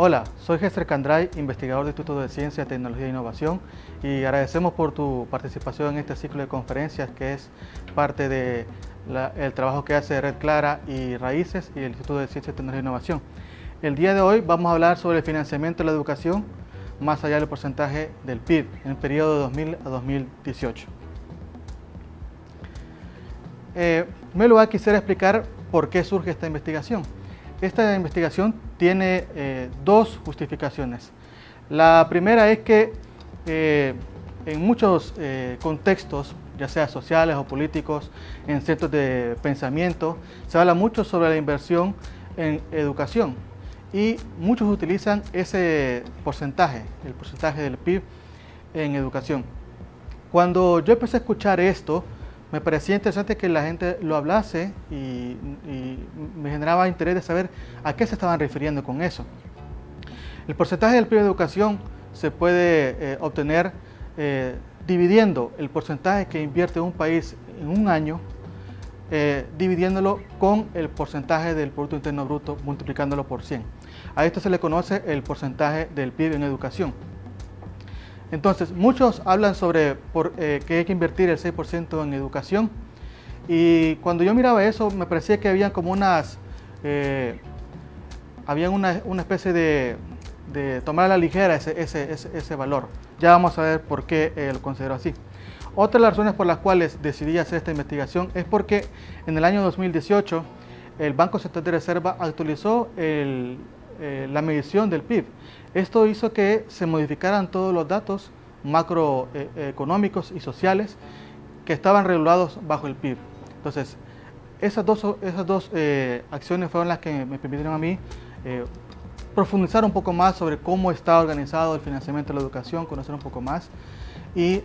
Hola, soy Gester Candray, investigador del Instituto de Ciencia, Tecnología e Innovación, y agradecemos por tu participación en este ciclo de conferencias que es parte del trabajo que hace Red Clara y Raíces y el Instituto de Ciencia, Tecnología e Innovación. El día de hoy vamos a hablar sobre el financiamiento de la educación más allá del porcentaje del PIB en el periodo de 2000 a 2018. En primer lugar, quisiera explicar por qué surge esta investigación. Esta investigación tiene dos justificaciones. La primera es que en muchos contextos, ya sea sociales o políticos, en centros de pensamiento, se habla mucho sobre la inversión en educación y muchos utilizan ese porcentaje, el porcentaje del PIB en educación. Cuando yo empecé a escuchar esto, me parecía interesante que la gente lo hablase y me generaba interés de saber a qué se estaban refiriendo con eso. El porcentaje del PIB de educación se puede obtener dividiendo el porcentaje que invierte un país en un año, dividiéndolo con el porcentaje del Producto Interno Bruto, multiplicándolo por 100. A esto se le conoce el porcentaje del PIB en educación. Entonces, muchos hablan sobre que hay que invertir el 6% en educación, y cuando yo miraba eso me parecía que había como una especie de tomar a la ligera ese valor. Ya vamos a ver por qué lo considero así. Otra de las razones por las cuales decidí hacer esta investigación es porque en el año 2018 el Banco Central de Reserva actualizó la medición del PIB. Esto hizo que se modificaran todos los datos macroeconómicos y sociales que estaban regulados bajo el PIB. Entonces, esas dos acciones fueron las que me permitieron a mí profundizar un poco más sobre cómo está organizado el financiamiento de la educación, conocer un poco más, y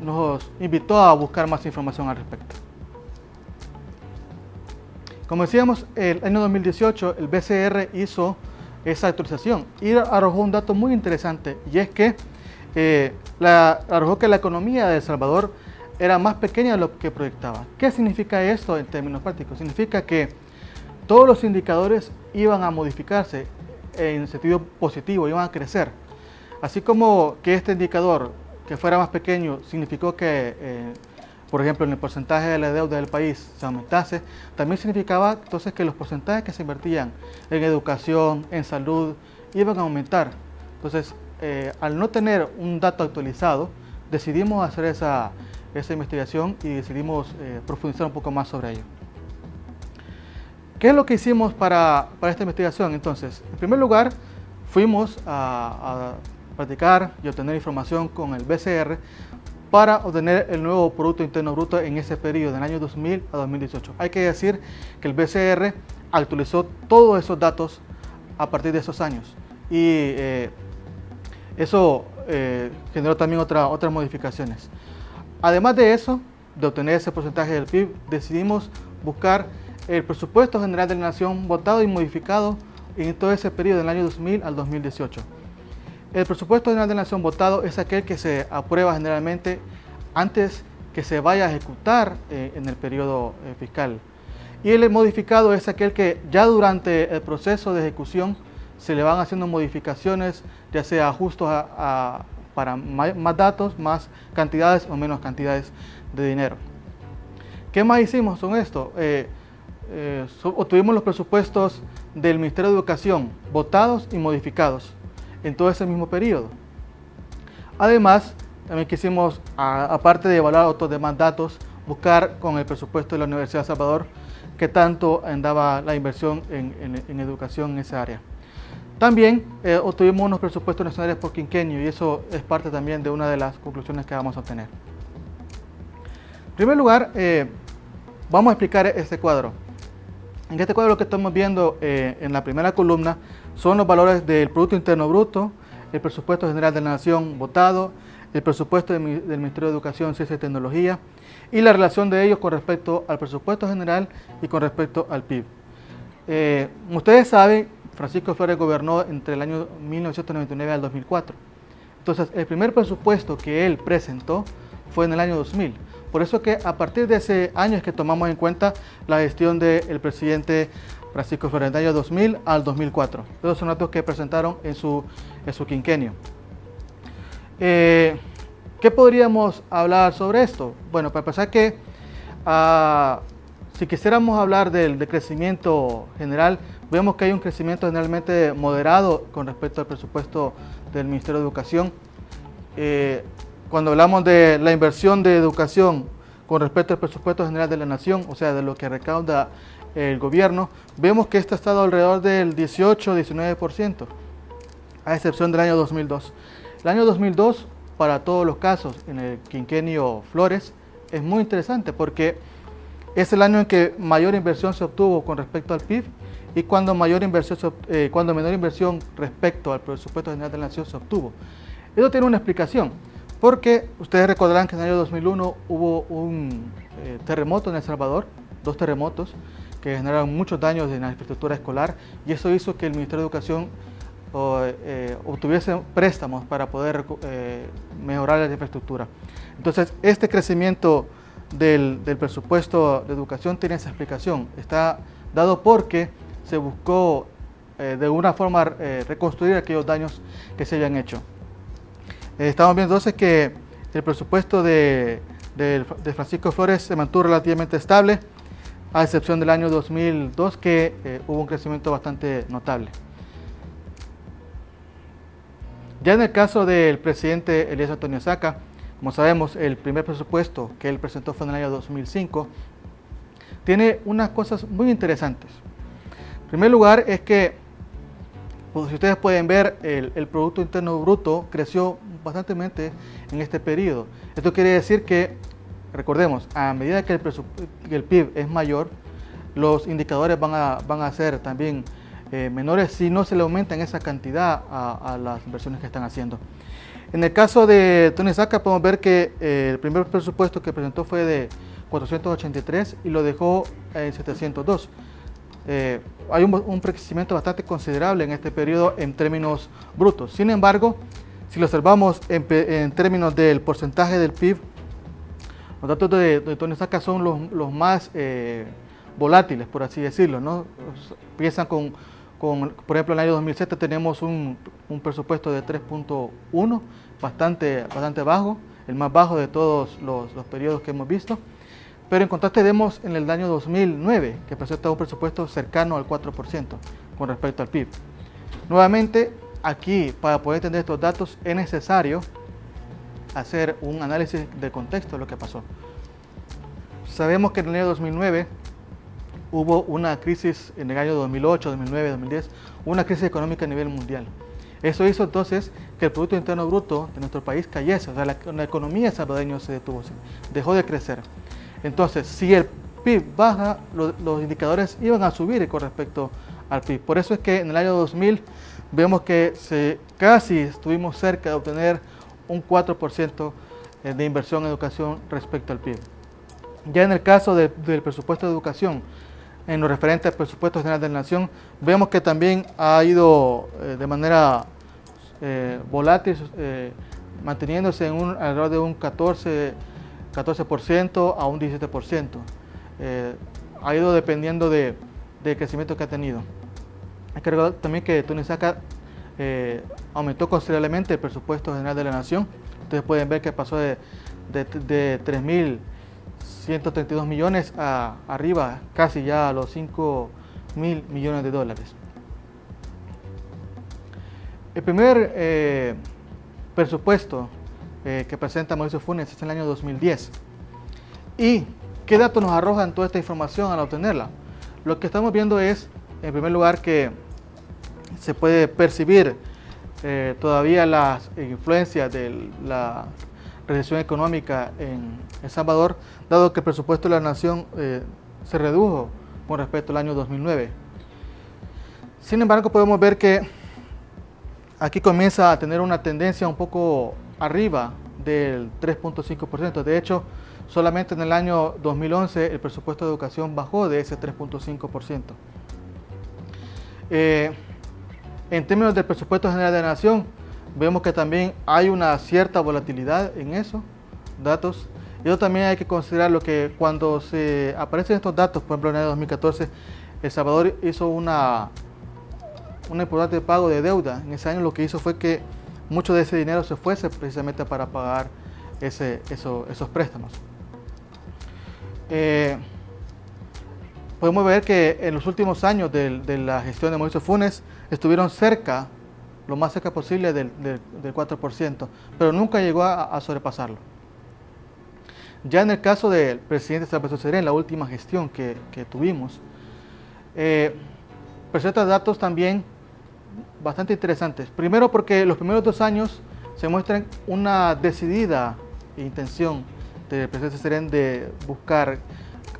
nos invitó a buscar más información al respecto. Como decíamos, el año 2018 el BCR hizo esa actualización y arrojó un dato muy interesante, y es que arrojó que la economía de El Salvador era más pequeña de lo que proyectaba. ¿Qué significa esto en términos prácticos? Significa que todos los indicadores iban a modificarse en sentido positivo, iban a crecer. Así como que este indicador, que fuera más pequeño, significó que por ejemplo, en el porcentaje de la deuda del país se aumentase, también significaba entonces que los porcentajes que se invertían en educación, en salud, iban a aumentar. Entonces, al no tener un dato actualizado, decidimos hacer esa investigación y decidimos profundizar un poco más sobre ello. ¿Qué es lo que hicimos para esta investigación? Entonces, en primer lugar, fuimos a practicar y obtener información con el BCR para obtener el nuevo Producto Interno Bruto en ese periodo, del año 2000 a 2018. Hay que decir que el BCR actualizó todos esos datos a partir de esos años, y eso generó también otras modificaciones. Además de eso, de obtener ese porcentaje del PIB, decidimos buscar el presupuesto general de la nación votado y modificado en todo ese periodo del año 2000 al 2018. El presupuesto general de la nación votado es aquel que se aprueba generalmente antes que se vaya a ejecutar en el periodo fiscal. Y el modificado es aquel que ya durante el proceso de ejecución se le van haciendo modificaciones, ya sea ajustes para más datos, más cantidades o menos cantidades de dinero. ¿Qué más hicimos con esto? Obtuvimos los presupuestos del Ministerio de Educación votados y modificados en todo ese mismo periodo. Además, también quisimos, aparte de evaluar otros demás datos, buscar con el presupuesto de la Universidad de El Salvador qué tanto andaba la inversión en educación en esa área. También obtuvimos unos presupuestos nacionales por quinquenio, y eso es parte también de una de las conclusiones que vamos a obtener. En primer lugar, vamos a explicar este cuadro. En este cuadro lo que estamos viendo en la primera columna son los valores del Producto Interno Bruto, el presupuesto general de la nación votado, el presupuesto del Ministerio de Educación, Ciencia y Tecnología, y la relación de ellos con respecto al presupuesto general y con respecto al PIB. Ustedes saben, Francisco Flores gobernó entre el año 1999 al 2004. Entonces, el primer presupuesto que él presentó fue en el año 2000. Por eso que a partir de ese año es que tomamos en cuenta la gestión del presidente Francisco Flores, del año 2000 al 2004. Esos son datos que presentaron en su quinquenio. ¿Qué podríamos hablar sobre esto? Bueno, para empezar que si quisiéramos hablar del crecimiento general, vemos que hay un crecimiento generalmente moderado con respecto al presupuesto del Ministerio de Educación. Cuando hablamos de la inversión de educación con respecto al presupuesto general de la nación, o sea, de lo que recauda el gobierno, vemos que esto ha estado alrededor del 18-19%, a excepción del año 2002. El año 2002, para todos los casos, en el quinquenio Flores, es muy interesante porque es el año en que mayor inversión se obtuvo con respecto al PIB y cuando menor inversión respecto al presupuesto general de la nación se obtuvo. Esto tiene una explicación, porque ustedes recordarán que en el año 2001 hubo un terremoto en El Salvador, 2 terremotos que generaron muchos daños en la infraestructura escolar, y eso hizo que el Ministerio de Educación obtuviese préstamos para poder mejorar la infraestructura. Entonces, este crecimiento del presupuesto de educación tiene esa explicación. Está dado porque se buscó de alguna forma reconstruir aquellos daños que se hayan hecho. Estamos viendo entonces que el presupuesto de Francisco Flores se mantuvo relativamente estable, a excepción del año 2002 que hubo un crecimiento bastante notable. Ya en el caso del presidente Elías Antonio Saca, como sabemos, el primer presupuesto que él presentó fue en el año 2005, tiene unas cosas muy interesantes. En primer lugar es que, pues, si ustedes pueden ver, el Producto Interno Bruto creció bastantemente en este periodo. Esto quiere decir que, recordemos, a medida que el PIB es mayor, los indicadores van a ser también menores si no se le aumentan esa cantidad a las inversiones que están haciendo. En el caso de Tony Saca podemos ver que el primer presupuesto que presentó fue de 483 y lo dejó en 702. Hay un crecimiento bastante considerable en este periodo en términos brutos. Sin embargo, si lo observamos en términos del porcentaje del PIB, los datos de Tony Saca son los más volátiles, por así decirlo, ¿no? Empiezan por ejemplo, en el año 2007 tenemos un presupuesto de 3.1, bastante bajo, el más bajo de todos los periodos que hemos visto. Pero en contraste vemos en el año 2009, que presenta un presupuesto cercano al 4% con respecto al PIB. Nuevamente, aquí, para poder entender estos datos, es necesario hacer un análisis de contexto de lo que pasó. Sabemos que en el año 2009 hubo una crisis, en el año 2008, 2009, 2010, una crisis económica a nivel mundial. Eso hizo entonces que el Producto Interno Bruto de nuestro país cayese, o sea, la economía salvadoreña se detuvo, dejó de crecer. Entonces, si el PIB baja, los indicadores iban a subir con respecto al PIB. Por eso es que en el año 2000 vemos que casi estuvimos cerca de obtener un 4% de inversión en educación respecto al PIB. Ya en el caso del presupuesto de educación, en lo referente al presupuesto general de la nación, vemos que también ha ido de manera volátil, manteniéndose en alrededor de un 14% a un 17%. Ha ido dependiendo del crecimiento que ha tenido. Hay que recordar también que Tony Saca aumentó considerablemente el presupuesto general de la nación. Ustedes pueden ver que pasó de 3.132 millones arriba casi ya a los 5.000 millones de dólares. El primer presupuesto que presenta Mauricio Funes es en el año 2010. ¿Y qué datos nos arrojan toda esta información al obtenerla? Lo que estamos viendo es, en primer lugar, que se puede percibir todavía las influencias de la recesión económica en El Salvador, dado que el presupuesto de la nación se redujo con respecto al año 2009. Sin embargo, podemos ver que aquí comienza a tener una tendencia un poco arriba del 3.5%. De hecho, solamente en el año 2011 el presupuesto de educación bajó de ese 3.5%. En términos del presupuesto general de la nación, vemos que también hay una cierta volatilidad en esos datos Y eso también hay que considerarlo, que cuando se aparecen estos datos, por ejemplo en el año 2014, El Salvador hizo un importante pago de deuda. En ese año lo que hizo fue que mucho de ese dinero se fuese precisamente para pagar esos préstamos. Podemos ver que en los últimos años de la gestión de Mauricio Funes estuvieron cerca, lo más cerca posible del 4%, pero nunca llegó a sobrepasarlo. Ya en el caso del presidente Salvador Serén, la última gestión que tuvimos, presenta datos también bastante interesantes. Primero porque los primeros 2 años se muestran una decidida intención del presidente Serén de buscar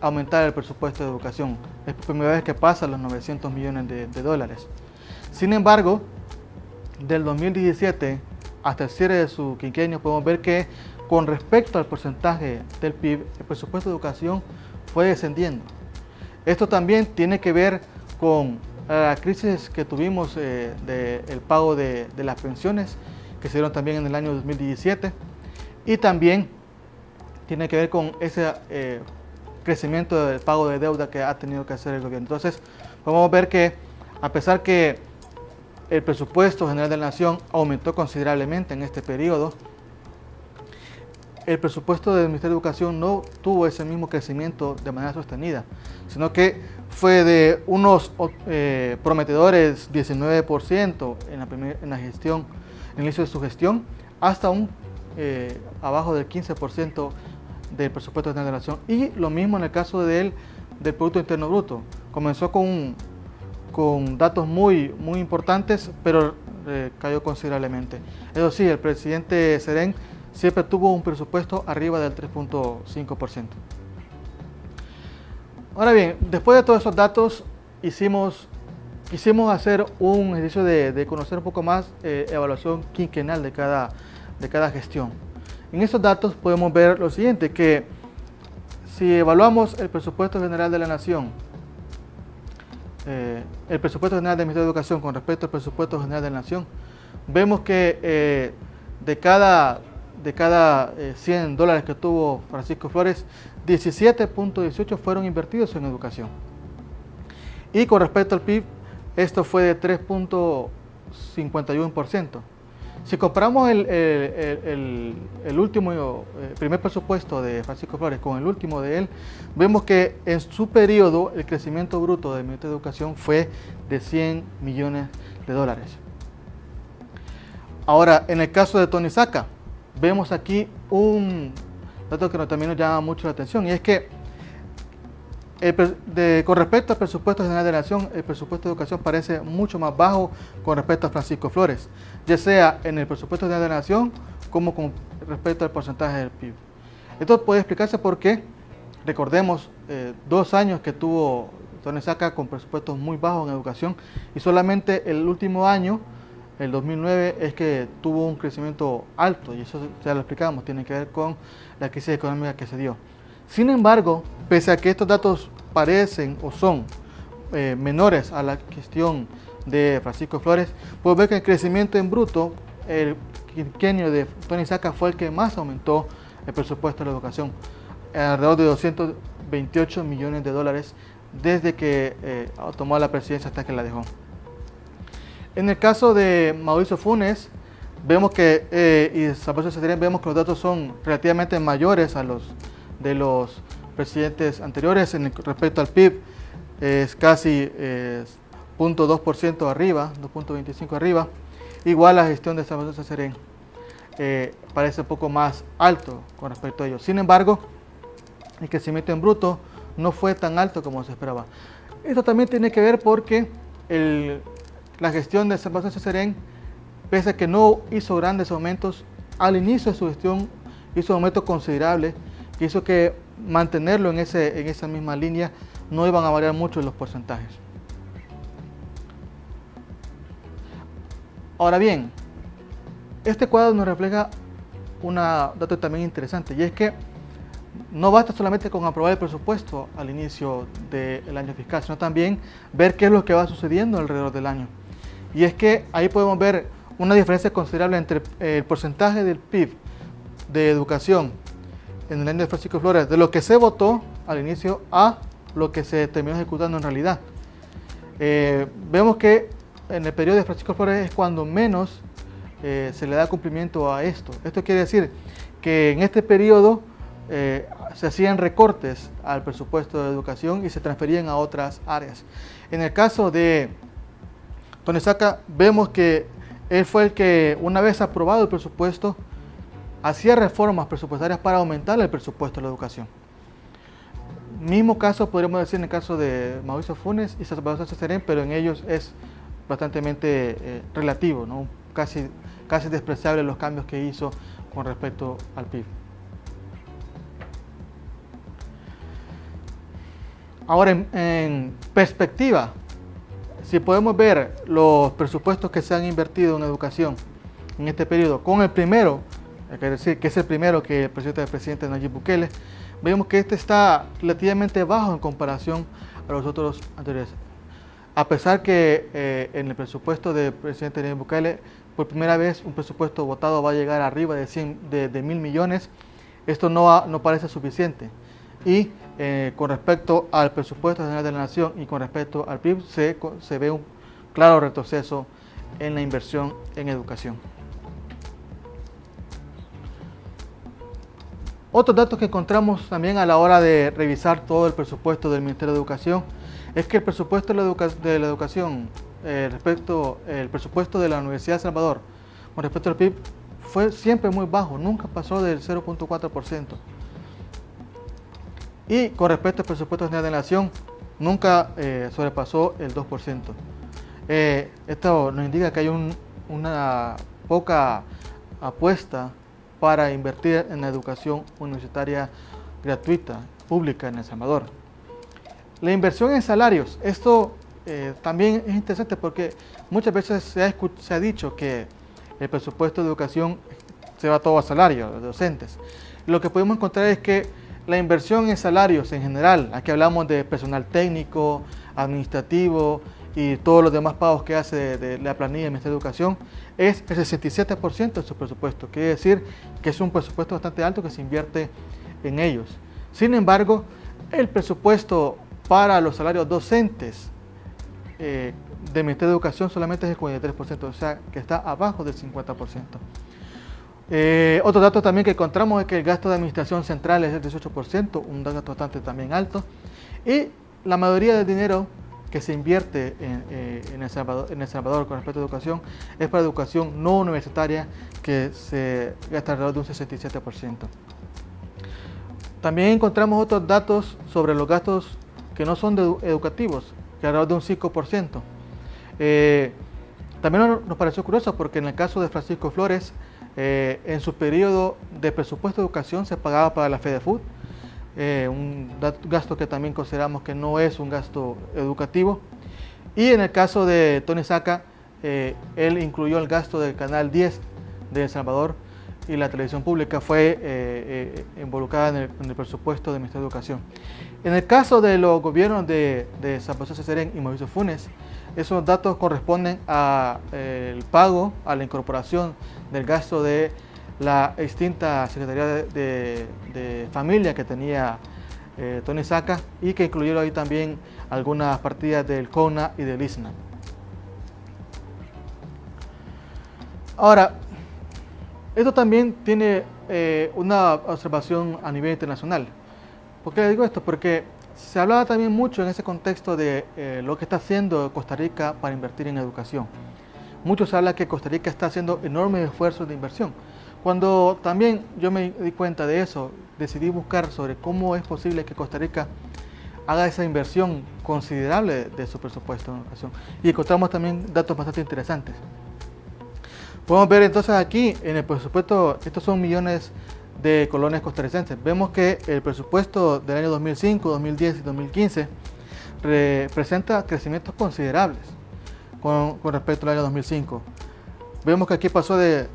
aumentar el presupuesto de educación. Es por primera vez que pasa los 900 millones de dólares. Sin embargo, del 2017 hasta el cierre de su quinquenio podemos ver que con respecto al porcentaje del PIB, el presupuesto de educación fue descendiendo. Esto también tiene que ver con la crisis que tuvimos del pago de las pensiones, que se dieron también en el año 2017, y también tiene que ver con ese crecimiento del pago de deuda que ha tenido que hacer el gobierno. Entonces, podemos ver que a pesar que el presupuesto general de la nación aumentó considerablemente en este periodo, el presupuesto del Ministerio de Educación no tuvo ese mismo crecimiento de manera sostenida, sino que fue de unos prometedores 19% en la gestión, en el inicio de su gestión, hasta abajo del 15% del presupuesto de la nación. Y lo mismo en el caso del Producto Interno Bruto. Comenzó con datos muy importantes, pero cayó considerablemente. Eso sí, el presidente Serén siempre tuvo un presupuesto arriba del 3.5%. Ahora bien, después de todos esos datos, quisimos hacer un ejercicio de conocer un poco más evaluación quinquenal de cada gestión. En estos datos podemos ver lo siguiente, que si evaluamos el presupuesto general de la nación, el presupuesto general del Ministerio de Educación con respecto al presupuesto general de la nación, vemos que de cada $100 que tuvo Francisco Flores, 17.18 fueron invertidos en educación. Y con respecto al PIB, esto fue de 3.51%. Si comparamos el primer presupuesto de Francisco Flores con el último de él, vemos que en su periodo el crecimiento bruto del Ministerio de Educación fue de 100 millones de dólares. Ahora, en el caso de Tony Saca, vemos aquí un dato que también nos llama mucho la atención, y es que con respecto al presupuesto general de la nación, el presupuesto de educación parece mucho más bajo con respecto a Francisco Flores, ya sea en el presupuesto general de la nación como con respecto al porcentaje del PIB. Esto puede explicarse porque, recordemos, 2 años que tuvo Tony Saca con presupuestos muy bajos en educación, y solamente el último año, el 2009, es que tuvo un crecimiento alto, y eso ya lo explicamos, tiene que ver con la crisis económica que se dio. Sin embargo, pese a que estos datos parecen o son menores a la gestión de Francisco Flores, podemos ver que el crecimiento en bruto, el quinquenio de Tony Saca fue el que más aumentó el presupuesto de la educación, alrededor de 228 millones de dólares desde que tomó la presidencia hasta que la dejó. En el caso de Mauricio Funes, vemos que, y Salvador Serén, vemos que los datos son relativamente mayores a los de los presidentes anteriores. Respecto al PIB, es casi 0.2% arriba, 2.25 arriba. Igual la gestión de Salvador Serén parece un poco más alto con respecto a ellos. Sin embargo, el crecimiento en bruto no fue tan alto como se esperaba. Esto también tiene que ver porque la gestión de Salvador Serén, pese a que no hizo grandes aumentos, al inicio de su gestión hizo un aumento considerable que hizo que mantenerlo en esa misma línea no iban a variar mucho los porcentajes. Ahora bien, este cuadro nos refleja un dato también interesante, y es que no basta solamente con aprobar el presupuesto al inicio del año fiscal, sino también ver qué es lo que va sucediendo alrededor del año. Y es que ahí podemos ver una diferencia considerable entre el porcentaje del PIB de educación en el año de Francisco Flores, de lo que se votó al inicio a lo que se terminó ejecutando en realidad. Vemos que en el periodo de Francisco Flores es cuando menos se le da cumplimiento a esto. Esto quiere decir que en este periodo se hacían recortes al presupuesto de educación y se transferían a otras áreas. En el caso de Tony Saca, vemos que él fue el que, una vez aprobado el presupuesto, hacía reformas presupuestarias para aumentar el presupuesto de la educación. Mismo caso podríamos decir en el caso de Mauricio Funes y Salvador Sánchez Serén, pero en ellos es bastante relativo, ¿no? Casi despreciable los cambios que hizo con respecto al PIB. Ahora, en perspectiva, si podemos ver los presupuestos que se han invertido en educación en este periodo, con el primero, hay que decir que es el primero que presenta el presidente Nayib Bukele, vemos que este está relativamente bajo en comparación a los otros anteriores. A pesar que en el presupuesto del presidente Nayib Bukele, por primera vez un presupuesto votado va a llegar arriba de 1.000 millones, esto no parece suficiente. Y con respecto al presupuesto general de la nación y con respecto al PIB, se ve un claro retroceso en la inversión en educación. Otros datos que encontramos también a la hora de revisar todo el presupuesto del Ministerio de Educación es que el presupuesto de la educación, el presupuesto de la Universidad de Salvador con respecto al PIB fue siempre muy bajo, nunca pasó del 0.4%. Y con respecto al presupuesto general de la nación, nunca sobrepasó el 2%. Esto nos indica que hay una poca apuesta para invertir en la educación universitaria gratuita, pública en El Salvador. La inversión en salarios, esto también es interesante porque muchas veces se ha dicho que el presupuesto de educación se va todo a salarios de docentes. Lo que podemos encontrar es que la inversión en salarios en general, aquí hablamos de personal técnico, administrativo y todos los demás pagos que hace de la planilla del Ministerio de Educación, es el 67% de su presupuesto. Quiere decir que es un presupuesto bastante alto que se invierte en ellos. Sin embargo, el presupuesto para los salarios docentes del Ministerio de Educación solamente es el 43%, o sea que está abajo del 50%. Otro dato también que encontramos es que el gasto de administración central es el 18%, un dato bastante también alto. Y la mayoría del dinero que se invierte en El Salvador con respecto a educación es para educación no universitaria, que se gasta alrededor de un 67%. También encontramos otros datos sobre los gastos que no son educativos, que alrededor de un 5%. También nos pareció curioso porque en el caso de Francisco Flores, en su periodo de presupuesto de educación se pagaba para la FEDEFUT, un gasto que también consideramos que no es un gasto educativo. Y en el caso de Tony Saca, él incluyó el gasto del Canal 10 de El Salvador y la televisión pública fue involucrada en el presupuesto del Ministerio de Educación. En el caso de los gobiernos de Salvador Sánchez Serén y Mauricio Funes, esos datos corresponden al pago, a la incorporación del gasto de la extinta Secretaría de Familia que tenía Tony Saca y que incluyeron ahí también algunas partidas del CONA y del ISNA. Ahora, esto también tiene una observación a nivel internacional. ¿Por qué le digo esto? Porque se hablaba también mucho en ese contexto de lo que está haciendo Costa Rica para invertir en educación. Mucho se habla que Costa Rica está haciendo enormes esfuerzos de inversión. Cuando también yo me di cuenta de eso, decidí buscar sobre cómo es posible que Costa Rica haga esa inversión considerable de su presupuesto en educación. Y encontramos también datos bastante interesantes. Podemos ver entonces aquí en el presupuesto, estos son millones de colones costarricenses. Vemos que el presupuesto del año 2005, 2010 y 2015 presenta crecimientos considerables con respecto al año 2005. Vemos que aquí pasó de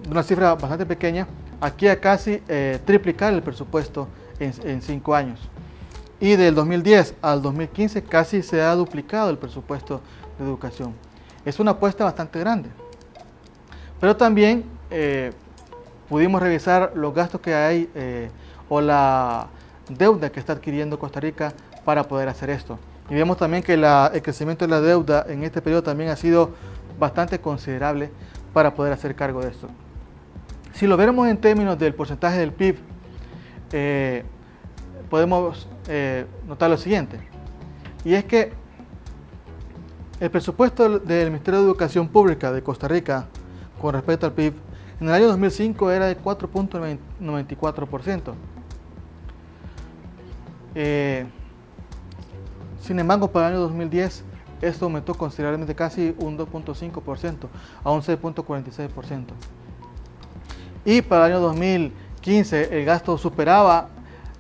una cifra bastante pequeña aquí a casi triplicar el presupuesto en 5 años. Y del 2010 al 2015 casi se ha duplicado el presupuesto de educación. Es una apuesta bastante grande. Pero también pudimos revisar los gastos que hay o la deuda que está adquiriendo Costa Rica para poder hacer esto. Y vemos también que el crecimiento de la deuda en este periodo también ha sido bastante considerable para poder hacer cargo de esto. Si lo vemos en términos del porcentaje del PIB, podemos notar lo siguiente, y es que el presupuesto del Ministerio de Educación Pública de Costa Rica con respecto al PIB en el año 2005 era de 4.94%. Sin embargo, para el año 2010 esto aumentó considerablemente, casi un 2.5% a un 6.46%. Y para el año 2015 el gasto superaba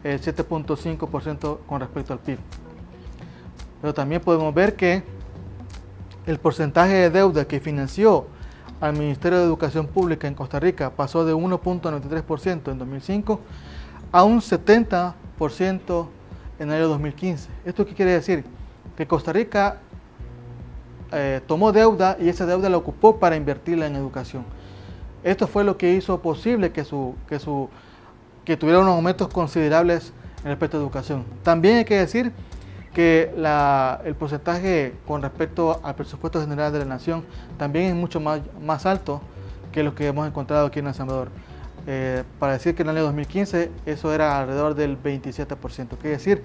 el 7.5% con respecto al PIB. Pero también podemos ver que el porcentaje de deuda que financió al Ministerio de Educación Pública en Costa Rica pasó de 1.93% en 2005 a un 70% en el año 2015. ¿Esto qué quiere decir? Que Costa Rica tomó deuda y esa deuda la ocupó para invertirla en educación. Esto fue lo que hizo posible que tuviera unos aumentos considerables en respecto a educación. También hay que decir que el porcentaje con respecto al presupuesto general de la nación también es mucho más alto que lo que hemos encontrado aquí en El Salvador. Para decir que en el año 2015 eso era alrededor del 27%. Quiere decir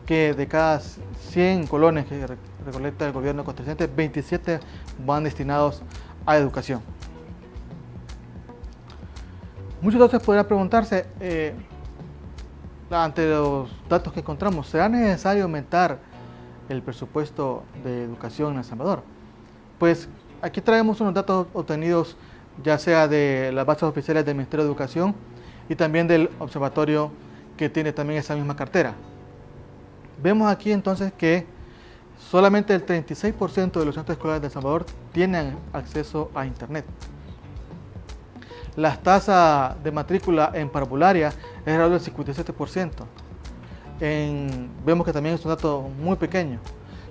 que de cada 100 colones que recolecta el gobierno costarricense, 27 van destinados a educación. Muchos de ustedes podrán preguntarse, ante los datos que encontramos, ¿será necesario aumentar el presupuesto de educación en El Salvador? Pues aquí traemos unos datos obtenidos ya sea de las bases oficiales del Ministerio de Educación y también del observatorio que tiene también esa misma cartera. Vemos aquí entonces que solamente el 36% de los centros escolares de El Salvador tienen acceso a Internet. Las tasas de matrícula en parvularia es alrededor del 57%. Vemos que también es un dato muy pequeño.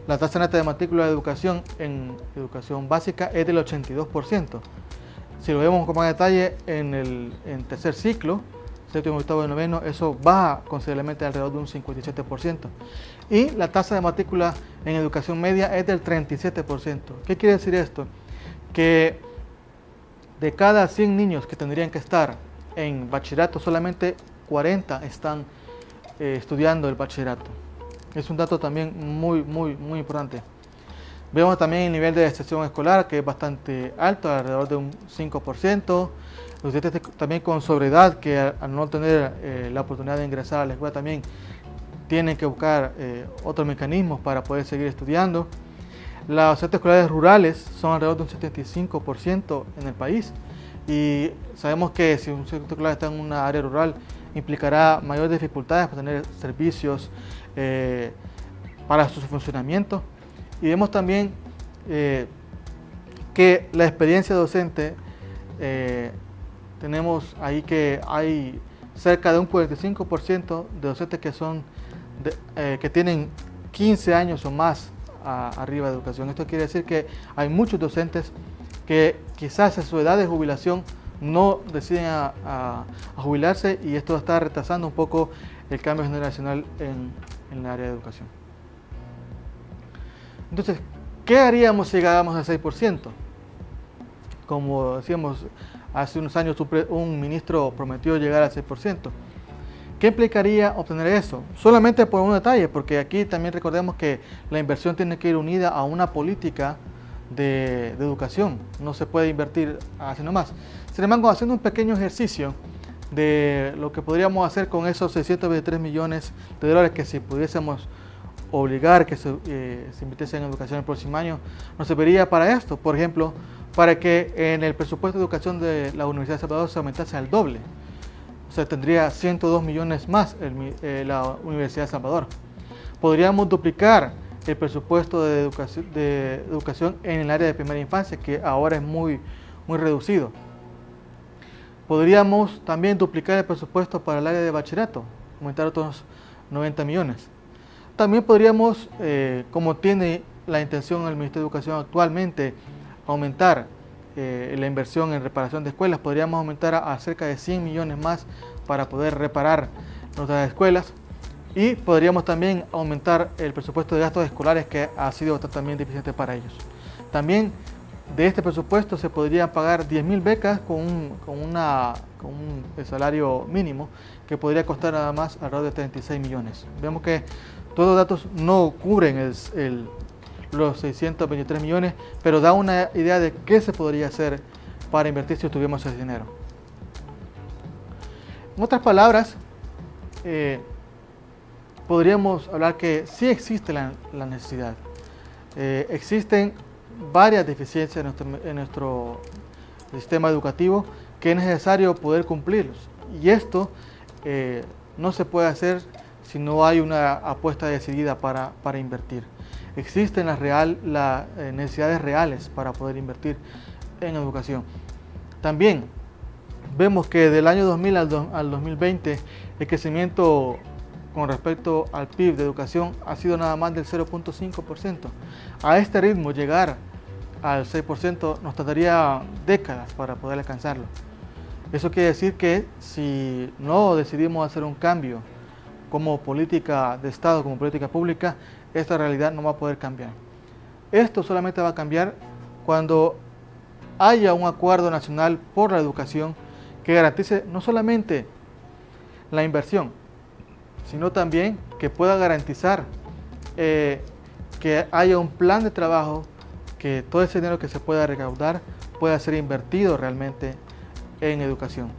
La tasa neta de matrícula de educación en educación básica es del 82%. Si lo vemos con más detalle en tercer ciclo, séptimo, octavo y noveno, eso baja considerablemente alrededor de un 57%. Y la tasa de matrícula en educación media es del 37%. ¿Qué quiere decir esto? Que de cada 100 niños que tendrían que estar en bachillerato, solamente 40 están estudiando el bachillerato. Es un dato también muy importante. Vemos también el nivel de deserción escolar, que es bastante alto, alrededor de un 5%. Los estudiantes también con sobriedad, que al no tener la oportunidad de ingresar a la escuela también tienen que buscar otros mecanismos para poder seguir estudiando. Los centros escolares rurales son alrededor de un 75% en el país, y sabemos que si un centro escolar está en una área rural implicará mayores dificultades para tener servicios para su funcionamiento. Y vemos también que la experiencia docente, tenemos ahí que hay cerca de un 45% de docentes que tienen 15 años o más arriba de educación. Esto quiere decir que hay muchos docentes que quizás a su edad de jubilación no deciden a jubilarse, y esto está retrasando un poco el cambio generacional en el área de educación. Entonces, ¿qué haríamos si llegáramos al 6%? Como decíamos, hace unos años un ministro prometió llegar al 6%. ¿Qué implicaría obtener eso? Solamente por un detalle, porque aquí también recordemos que la inversión tiene que ir unida a una política de educación. No se puede invertir así nomás. Sin embargo, haciendo un pequeño ejercicio de lo que podríamos hacer con esos 623 millones de dólares que si pudiésemos obligar que se invirtiese en educación el próximo año, nos serviría para esto. Por ejemplo, para que en el presupuesto de educación de la Universidad de El Salvador se aumentase al doble. O sea, tendría 102 millones más la Universidad de El Salvador. Podríamos duplicar el presupuesto de educación en el área de primera infancia, que ahora es muy reducido. Podríamos también duplicar el presupuesto para el área de bachillerato, aumentar otros 90 millones. También podríamos, como tiene la intención el Ministerio de Educación actualmente, aumentar la inversión en reparación de escuelas. Podríamos aumentar a cerca de 100 millones más para poder reparar nuestras escuelas. Y podríamos también aumentar el presupuesto de gastos escolares, que ha sido también deficiente para ellos. También de este presupuesto se podrían pagar 10.000 becas con un salario mínimo, que podría costar nada más alrededor de 36 millones. Vemos que todos los datos no cubren los 623 millones, pero da una idea de qué se podría hacer para invertir si tuviéramos ese dinero. En otras palabras, podríamos hablar que sí existe la necesidad. Existen varias deficiencias en nuestro sistema educativo que es necesario poder cumplirlos. Y esto no se puede hacer si no hay una apuesta decidida para invertir. Existen las necesidades reales para poder invertir en educación. También vemos que del año 2000 al 2020 el crecimiento con respecto al PIB de educación ha sido nada más del 0.5%. A este ritmo, llegar al 6% nos tardaría décadas para poder alcanzarlo. Eso quiere decir que si no decidimos hacer un cambio como política de Estado, como política pública, esta realidad no va a poder cambiar. Esto solamente va a cambiar cuando haya un acuerdo nacional por la educación que garantice no solamente la inversión, sino también que pueda garantizar que haya un plan de trabajo, que todo ese dinero que se pueda recaudar pueda ser invertido realmente en educación.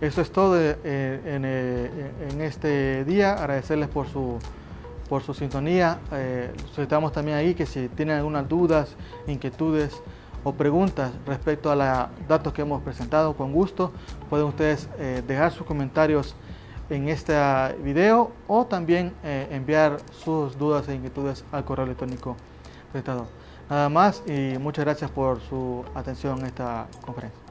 Eso es todo en este día. Agradecerles por su sintonía. Solicitamos también ahí que si tienen algunas dudas, inquietudes o preguntas respecto a los datos que hemos presentado, con gusto pueden ustedes dejar sus comentarios en este video o también enviar sus dudas e inquietudes al correo electrónico presentado. Nada más y muchas gracias por su atención en esta conferencia.